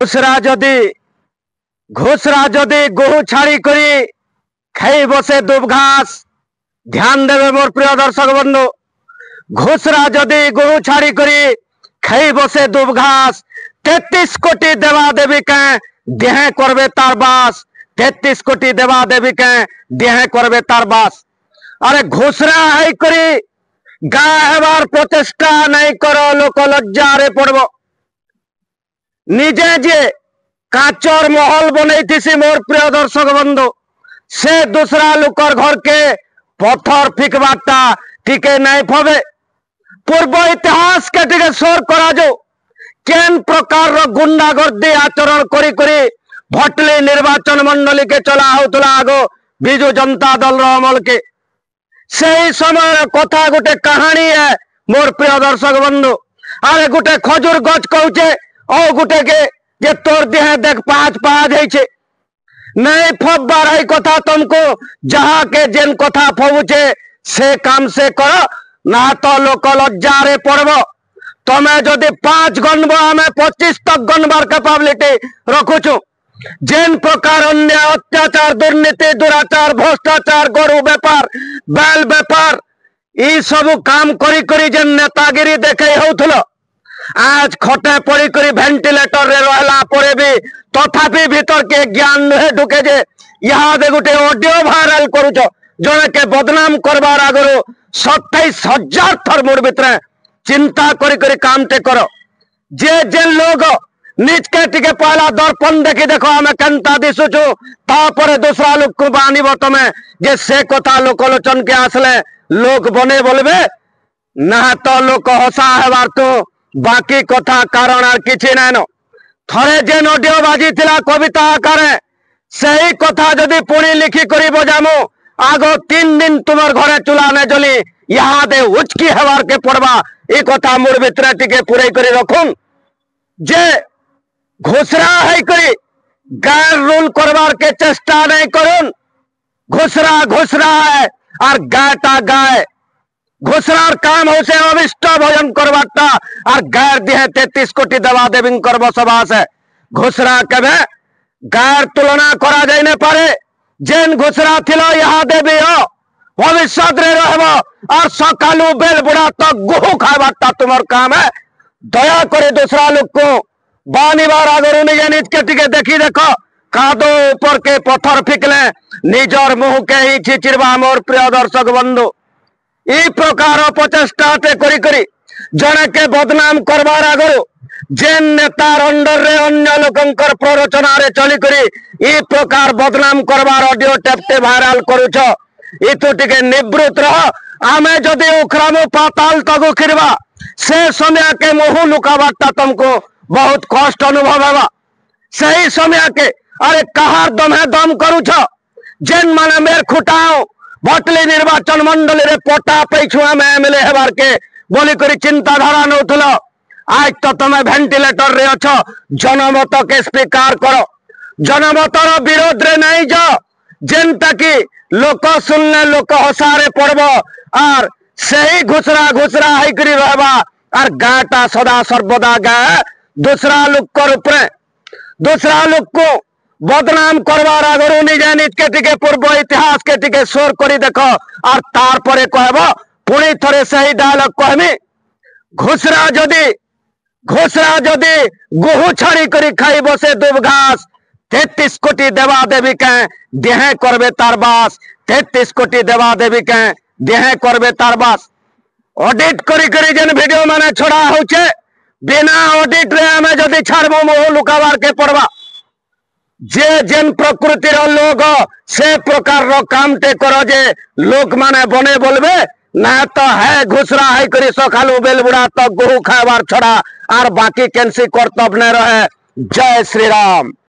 ঘুষরা যদি গহু ছাড়ি করে খাই বসে দুব ঘাস, ধ্যান দেবে মোর প্রিয় দর্শক বন্ধু। ঘুষরা যদি গহু ছাড়ি করে খাই বসে দুব ঘাস, 33 কোটি দেবা দেবীকে দেহে করবে তার বাস। 33 কোটি দেবা দেবীকে দেহে করবে তার বাস। আরে ঘুষরা হাই করে গা হেবার প্রচেষ্টা নাই কর, লোক লজ্জারে পড়ব। নিজে যে কাচর মহল বনাইতেছি মোর প্রিয় দর্শক বন্ধু, সে দুসরা লোকর ঘরকে পথর ফিকবারটা টিকে নাই ফবে। পূর্ব ইতিহাসকে টিকে সোর করা যাও কেন প্রকার গুন্ডাগর্দি আচরণ করি করে ভটলি নির্বাচন মন্ডলীকে চলা হউতলা আগ বিজু জনতা দল অমলকে। সেই সময়ের কথা গোটে কাহানি মোর প্রিয় দর্শক বন্ধু। আরে গোটে খজুর গছ কହୁছে ও গোটে কে যে তোর দেহে দেখ পাঁচ হয়েছে। नहीं फब्बार है कथा तुमको, जहाँ के जेन कथा फबुचे से काम से करो, ना तो लोक लज्जारे पड़ब। तुम्हें जदि 5 गणब आम 25 तक गणबार कैपेबिलिटी रखुचु। जेन प्रकार अन्याय अत्याचार दुर्नीति दुराचार भ्रष्टाचार गरु बेपार बैल बेपार ई सब काम करी करी जेन नेतागिरी देखे होथलो, आज खटे पड़ी करी भेंटिलेटर रे रहला परे भी तथापि भीतर के ज्ञान नुहे ढुके जे यहाँ दे गोटे ऑडियो वायरल करूच जने के बदनाम करबार आगरो 27,000 थर मोर भितरे चिंता करी करी काम ते करो। जे जे लोग निज के टिके पहला दर्पण देखी देखो हमें केनता दिसुचु, तापरे दूसरा लोग को बानिब तमे जे से कथा लोकलोचन के आसले लोग बने बोलबे, ना तो लोक हसा हेबार तो बाकी कथा कारण आर किछि नाइनो। थरे जेन ऑडियो बाजी थिला कविता आकारे सही कथा जदि पुणी लिखि करी बजामु, आगो 3 दिन तुमर घरे चूल्हा ने जली यहाँ दे उचकी हेबार के पड़बा। ए कथा मोर भितरे टिके पुरई करी रखुन जे घुसरा है करी गैर रूल करबार के चेष्टा नहीं करुन। घुसरा है और गायटा गाय। घुसरार काम होसे अविष्ट भोजन करवाटा और गैर दिहे 33 कोटी देवा देवी कर बसबास है। घुसरा केबे गैर तुलना करा जाय ने पारे। जेन घुसरा थिलो यहाँ देवी हो भविष्य रे रहबो और सकालू बेल बुढ़ा तक गुहू खावाटा तुमर काम है। दया करे दूसरा लोग को बानिबार आगरू निजे निज के टिके देखी देखो, कादो ऊपर के पत्थर फिकले निजर मुह के ही छिचिरबा मोर प्रिय दर्शक बंधु। ई प्रकार प्रचेष्टा करी करी जने के बदनाम करबार आगरू जेन नेतार अंडर रे अन्य लोकंकर प्ररोचना रे चली करी ई प्रकार बदनाम करबार ऑडियो टेपटे वायरल करूछ। ई तो टिके निवृत्त रह। आमे जदि उखरामु पाताल तक उखिरबा से समय के मुह लुकाबाटा तुमको बहुत कष्ट अनुभव हेबा। सही समय के अरे कहार दमे दम करूछ जेन माने मेर खुटाओ भटली निर्वाचन मंडली रे पटा पैछुआ में एमएलए हेबार के बोली करी चिंताधारा नौथलो। आज तो तुम भेंटिलेटर रे अछ, जनमत के स्वीकार करो। जनमतर विरोध रे नहीं जाओ जेनता कि लोक सुनले लोक हसारे पड़ब और सही घुसरा है करी रहबा और गाटा सदा सर्वदा गाय दूसरा लोक कर ऊपर दूसरा लोक को बदनाम करवार आगरू निजे निज के टिके पूर्व इतिहास के टिके सोर करी देखो और तार परे कहबो पुणी थरे सही डायलॉग कहमी। घुसरा जदि गुहू छाड़ी करी खाई बसे दुब घास, 33 कोटी देवा देवी के देहे करबे तार बास। 33 कोटी देवा देवी के देहे करबे तार बास। ऑडिट करी करी जेन वीडियो माने छोड़ा होचे बिना ऑडिट रे हमें जदि छाड़बो मोह लुकाबार के पड़बा। जे जेन प्रकृतिर लोग से प्रकार रो काम ते करो जे लोक माने बने बोलबे, ना तो है घुसरा है करी सखालू बेल बुढ़ा तक गुहू खाबार छड़ा और बाकी कैंसी कर्तव्य ने रहे। जय श्री राम।